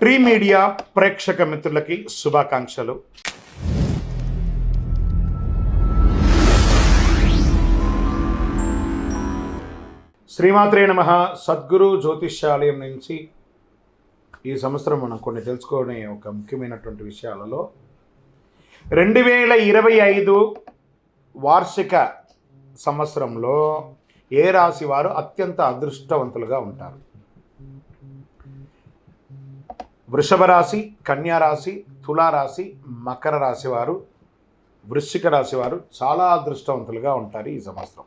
Tree media ప్రేక్షక మిత్రులకి శుభాకాంక్షలు. శ్రీమాత్రే నమః. సద్గురు జ్యోతిష్యాలయం నుంచి ఈ సంవత్సరం మనం కొన్ని తెలుసుకోవడం ఒక ముఖ్యమైనటువంటి విషయాలలో 2025 వార్షిక సంవత్సరంలో ఏ రాశి వారు అత్యంత అదృష్టవంతులుగా ఉంటారు? వృషభ రాశి, కన్యా రాశి, తులారాశి, మకర రాశి వారు, వృశ్చిక రాశి వారు చాలా అదృష్టవంతులుగా ఉంటారు ఈ సంవత్సరం.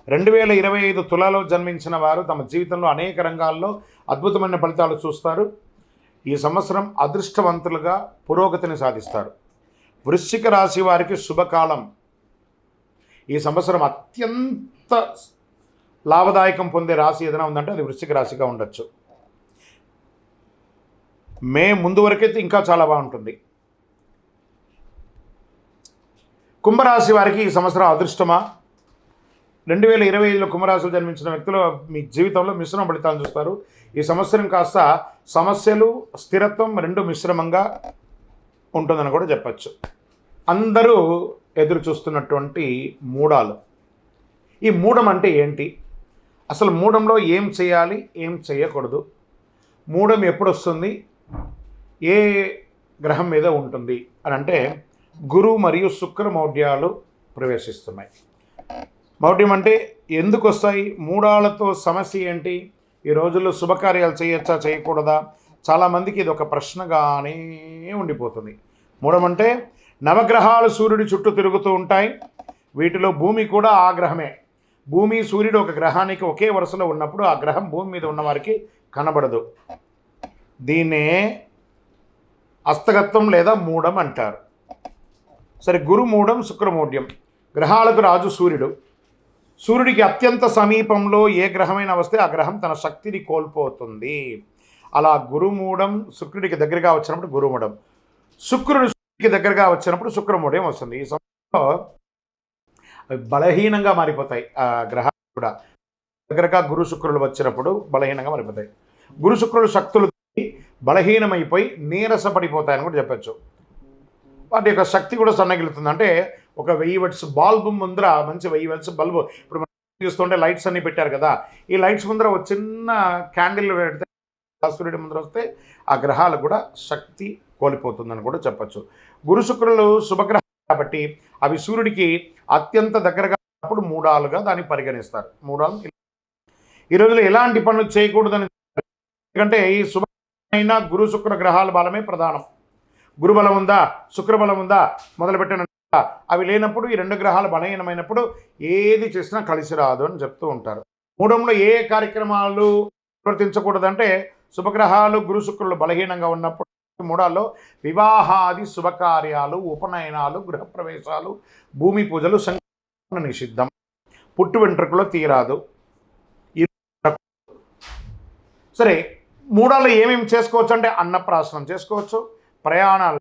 2025 తులాలో జన్మించిన వారు తమ జీవితంలో అనేక రంగాల్లో అద్భుతమైన ఫలితాలు చూస్తారు. ఈ సంవత్సరం అదృష్టవంతులుగా పురోగతిని సాధిస్తారు. వృశ్చిక రాశి వారికి శుభకాలం. ఈ సంవత్సరం అత్యంత లాభదాయకం పొందే రాశి ఏదైనా ఉందంటే అది వృశ్చిక రాశిగా ఉండొచ్చు. మే ముందు వరకైతే ఇంకా చాలా బాగుంటుంది. కుంభరాశి వారికి ఈ సంవత్సరం అదృష్టమా? 2025లో కుంభరాశిలో జన్మించిన వ్యక్తులు మీ జీవితంలో మిశ్రమ ఫలితాలను చూస్తారు. ఈ సంవత్సరం కాస్త సమస్యలు, స్థిరత్వం రెండు మిశ్రమంగా ఉంటుందని కూడా చెప్పచ్చు. అందరూ ఎదురు చూస్తున్నటువంటి మూడాలు. ఈ మూడం అంటే ఏంటి? అసలు మూడంలో ఏం చేయాలి, ఏం చేయకూడదు? మూడం ఎప్పుడు వస్తుంది, ఏ గ్రహం మీద ఉంటుంది అని అంటే గురు మరియు శుక్ర మౌఢ్యాలు ప్రవేశిస్తున్నాయి. మౌఢ్యం అంటే ఎందుకు వస్తాయి? మూడాలతో సమస్య ఏంటి? ఈ రోజుల్లో శుభకార్యాలు చేయొచ్చా, చేయకూడదా? చాలామందికి ఇది ఒక ప్రశ్నగానే ఉండిపోతుంది. మూడం అంటే నవగ్రహాలు సూర్యుడి చుట్టూ తిరుగుతూ ఉంటాయి. వీటిలో భూమి కూడా ఆ గ్రహమే. భూమి, సూర్యుడు ఒక గ్రహానికి ఒకే వరుసలో ఉన్నప్పుడు ఆ గ్రహం భూమి మీద ఉన్నవారికి కనబడదు. దీన్నే హస్తగత్వం లేదా మూడం అంటారు. సరే, గురు మూడం, శుక్రమూఢ్యం. గ్రహాలకు రాజు సూర్యుడు. సూర్యుడికి అత్యంత సమీపంలో ఏ గ్రహమైనా వస్తే ఆ గ్రహం తన శక్తిని కోల్పోతుంది. అలా గురుమూఢం శుక్రుడికి దగ్గరగా వచ్చినప్పుడు గురుమూఢం, శుక్రుడికి దగ్గరగా వచ్చినప్పుడు శుక్రమూఢ్యం వస్తుంది. ఈ సమయంలో బలహీనంగా మారిపోతాయి ఆ గ్రహాలు కూడా. దగ్గరగా గురు శుక్రులు వచ్చినప్పుడు బలహీనంగా మారిపోతాయి. గురు శుక్రులు శక్తులు బలహీనమైపోయి నీరసపడిపోతాయని కూడా చెప్పచ్చు. వాటి యొక్క శక్తి కూడా సన్నగిలుతుంది. అంటే ఒక 1000 వాట్స్ బల్బు ముందర, మంచి 1000 వాట్స్ బల్బు, ఇప్పుడు మనం చూస్తుంటే లైట్స్ అన్నీ పెట్టారు కదా, ఈ లైట్స్ ముందర ఒక చిన్న క్యాండిల్ పెడితే సూర్యుడి ముందర వస్తే ఆ గ్రహాలు కూడా శక్తి కోల్పోతుందని కూడా చెప్పచ్చు. గురు శుక్రులు శుభగ్రహాలు కాబట్టి అవి సూర్యుడికి అత్యంత దగ్గరగా ఉన్నప్పుడు మూడాలుగా దాన్ని పరిగణిస్తారు. మూడాలు ఈ రోజులో ఎలాంటి పనులు చేయకూడదని, ఎందుకంటే ఈ శుభమైన గురు శుక్ర గ్రహాల బలమే ప్రధానం. గురుబలం ఉందా, శుక్రబలం ఉందా మొదలుపెట్టిన అవి లేనప్పుడు, ఈ రెండు గ్రహాలు బలహీనమైనప్పుడు ఏది చేసినా కలిసి రాదు అని చెప్తూ ఉంటారు. మూడంలో ఏ కార్యక్రమాలు ప్రవర్తించకూడదంటే శుభగ్రహాలు గురు శుక్రులు బలహీనంగా ఉన్నప్పుడు మూడాల్లో వివాహాది శుభకార్యాలు, ఉపనయనాలు, గృహప్రవేశాలు, భూమి పూజలు నిషిద్ధం. పుట్టు వెంట్రుకలో తీరాదు. సరే, మూడాల్లో ఏమేమి చేసుకోవచ్చు అంటే అన్నప్రాసనం చేసుకోవచ్చు, ప్రయాణాలు,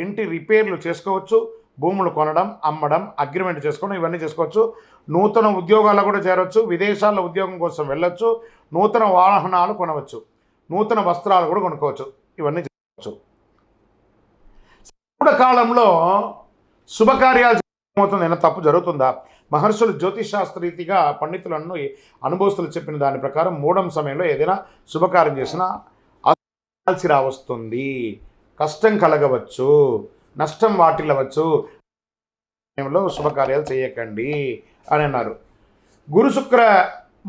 ఇంటి రిపేర్లు చేసుకోవచ్చు, భూములు కొనడం, అమ్మడం, అగ్రిమెంట్ చేసుకోవడం, ఇవన్నీ చేసుకోవచ్చు. నూతన ఉద్యోగాల్లో కూడా చేరవచ్చు, విదేశాల్లో ఉద్యోగం కోసం వెళ్ళొచ్చు, నూతన వాహనాలు కొనవచ్చు, నూతన వస్త్రాలు కూడా కొనుక్కోవచ్చు, ఇవన్నీ చేసుకోవచ్చు. కాలంలో శుభకార్యాలు ఏమవుతుంది, ఏమైనా తప్పు జరుగుతుందా? మహర్షులు జ్యోతిషాస్త్రరీతిగా పండితులను అనుభవస్తులు చెప్పిన దాని ప్రకారం మూడం సమయంలో ఏదైనా శుభకార్యం చేసినా అల్సి రావస్తుంది, కష్టం కలగవచ్చు, నష్టం వాటిల్లవచ్చు, సమయంలో శుభకార్యాలు చేయకండి అని అన్నారు. గురు శుక్ర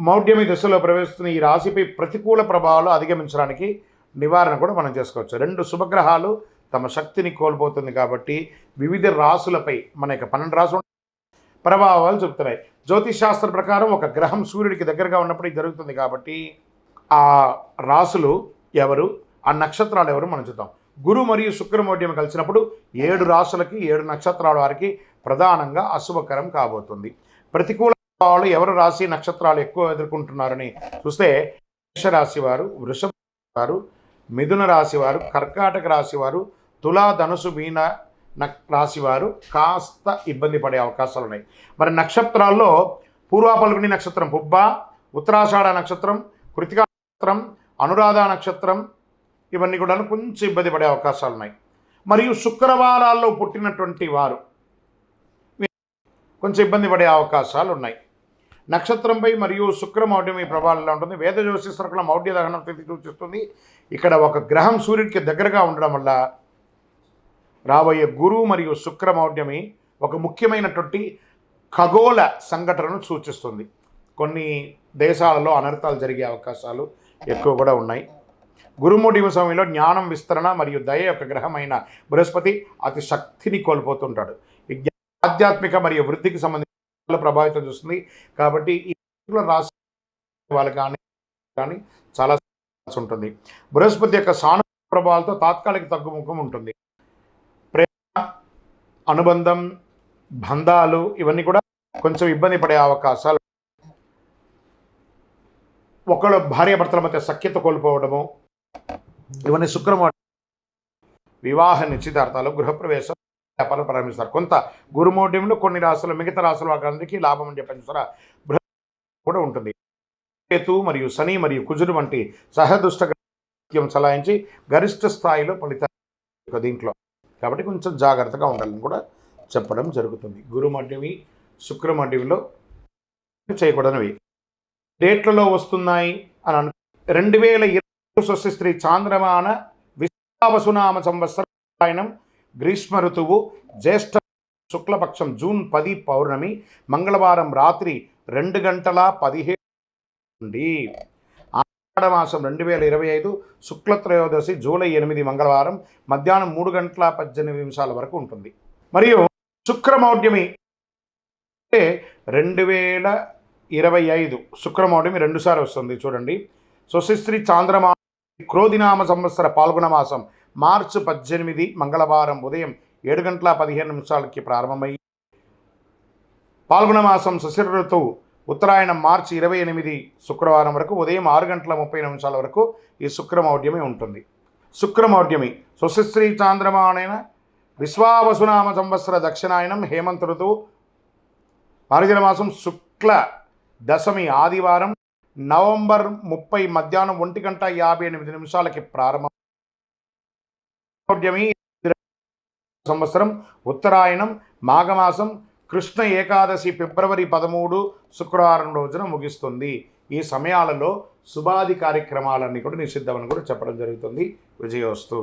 మౌఢ్యమి దశలో ప్రవేశిస్తున్న ఈ రాశిపై ప్రతికూల ప్రభావాలు అధిగమించడానికి నివారణ కూడా మనం చేసుకోవచ్చు. రెండు శుభగ్రహాలు తమ శక్తిని కోల్పోతుంది కాబట్టి వివిధ రాశులపై మన యొక్క 12 రాశులు ప్రభావాలు చూపుతున్నాయి. జ్యోతిష్ శాస్త్ర ప్రకారం ఒక గ్రహం సూర్యుడికి దగ్గరగా ఉన్నప్పుడు ఇది జరుగుతుంది కాబట్టి ఆ రాశులు ఎవరు, ఆ నక్షత్రాలు ఎవరు మనం చూద్దాం. గురు మరియు శుక్రమౌఢ్యం కలిసినప్పుడు 7 రాశులకి 7 నక్షత్రాల వారికి ప్రధానంగా అశుభకరం కాబోతుంది. ప్రతికూల ప్రభావాలు ఎవరు రాశి నక్షత్రాలు ఎక్కువ ఎదుర్కొంటున్నారని చూస్తే మేషరాశి వారు, వృషభ వారు, మిథున రాశి వారు, కర్కాటక రాశి వారు, తులా, ధనుసు, మీన రాశివారు కాస్త ఇబ్బంది పడే అవకాశాలు ఉన్నాయి. మరి నక్షత్రాల్లో పూర్వ పల్గుని నక్షత్రం పుబ్బ, ఉత్తరాషాఢ నక్షత్రం, కృతికా నక్షత్రం, అనురాధ నక్షత్రం, ఇవన్నీ కూడా కొంచెం ఇబ్బంది పడే అవకాశాలు ఉన్నాయి. మరియు శుక్రవారాల్లో పుట్టినటువంటి వారు కొంచెం ఇబ్బంది పడే అవకాశాలు ఉన్నాయి. నక్షత్రంపై మరియు శుక్రమౌఢ్యం ఈ ప్రభావంలో ఉంటుంది. వేద జ్యోతిష్కుల మౌఢ్య దహనం తిథి సూచిస్తుంది. ఇక్కడ ఒక గ్రహం సూర్యుడికి దగ్గరగా ఉండడం వల్ల రాబోయే గురువు మరియు శుక్రమౌఢ్యమి ఒక ముఖ్యమైనటువంటి ఖగోళ సంఘటనను సూచిస్తుంది. కొన్ని దేశాలలో అనర్థాలు జరిగే అవకాశాలు ఎక్కువ కూడా ఉన్నాయి. గురుమౌఢ్యం సమయంలో జ్ఞానం విస్తరణ మరియు దయ యొక్క గ్రహమైన బృహస్పతి అతి శక్తిని కోల్పోతుంటాడు. ఆధ్యాత్మిక మరియు వృద్ధికి సంబంధించిన ప్రభావితం చూస్తుంది. కాబట్టి ఈ రాశి వాళ్ళు కానీ చాలా ఉంటుంది. బృహస్పతి యొక్క సానుకూల ప్రభావాలతో తాత్కాలిక తగ్గుముఖం ఉంటుంది. ప్రేమ, అనుబంధం, బంధాలు ఇవన్నీ కూడా కొంచెం ఇబ్బంది పడే అవకాశాలు. ఒకళ్ళు భార్యాభర్తల మధ్య సఖ్యత కోల్పోవడము ఇవన్నీ శుక్రమౌఢ్యం. వివాహ నిశ్చితార్థాలు, గృహప్రవేశం, వ్యాపారం ప్రారంభిస్తారు. కొంత గురుమౌఢ్యంలో కొన్ని రాశులు మిగతా రాశుల వారికి లాభం అని చెప్పని కూడా ఉంటుంది. కేతు మరియు శని మరియు కుజుడు వంటి సహదుష్ట చలాయించి గరిష్ట స్థాయిలో ఫలితాలు దీంట్లో. కాబట్టి కొంచెం జాగ్రత్తగా ఉండాలని కూడా చెప్పడం జరుగుతుంది. గురుమౌఢ్యమి శుక్రమౌఢ్యంలో చేయకూడనివి డేట్లలో వస్తున్నాయి అని 2020 స్వస్తిస్త్రీ చాంద్రమాన విశ్వావసునామ సంవత్సరం, గ్రీష్మ ఋతువు, జ్యేష్ఠ శుక్లపక్షం జూన్ 10 పౌర్ణమి, మంగళవారం రాత్రి 2:17 నుండి ఆషాఢ మాసం 2025 శుక్లత్రయోదశి జూలై 8 మంగళవారం మధ్యాహ్నం 3:18 వరకు ఉంటుంది. మరియు శుక్రమౌఢ్యమి 2025 శుక్రమౌఢ్యమి 2 సార్లు వస్తుంది. చూడండి, స్వస్తిస్త్రీ చాంద్రమాన క్రోధినామ సంవత్సర పాల్గొన మాసం మార్చి 18 మంగళవారం ఉదయం 7:15 ప్రారంభమై పాల్గొన మాసం శశిర ఋతువు ఉత్తరాయణం మార్చి 28 శుక్రవారం వరకు ఉదయం 6:30 వరకు ఈ శుక్రమౌఢ్యమి ఉంటుంది. శుక్రమౌఢ్యమి స్వస్తిస్త్రీ చాంద్రమానైన విశ్వావసునామ సంవత్సర దక్షిణాయనం హేమంత ఋతువు మార్గశిర మాసం శుక్ల దశమి ఆదివారం నవంబర్ 30 మధ్యాహ్నం 1:58 ప్రారంభం. సంవత్సరం ఉత్తరాయణం మాఘమాసం కృష్ణ ఏకాదశి ఫిబ్రవరి 13 శుక్రవారం రోజున ముగిస్తుంది. ఈ సమయాలలో శుభాది కార్యక్రమాలన్నీ కూడా నిషిద్ధమని కూడా చెప్పడం జరుగుతుంది. విజయోస్తు.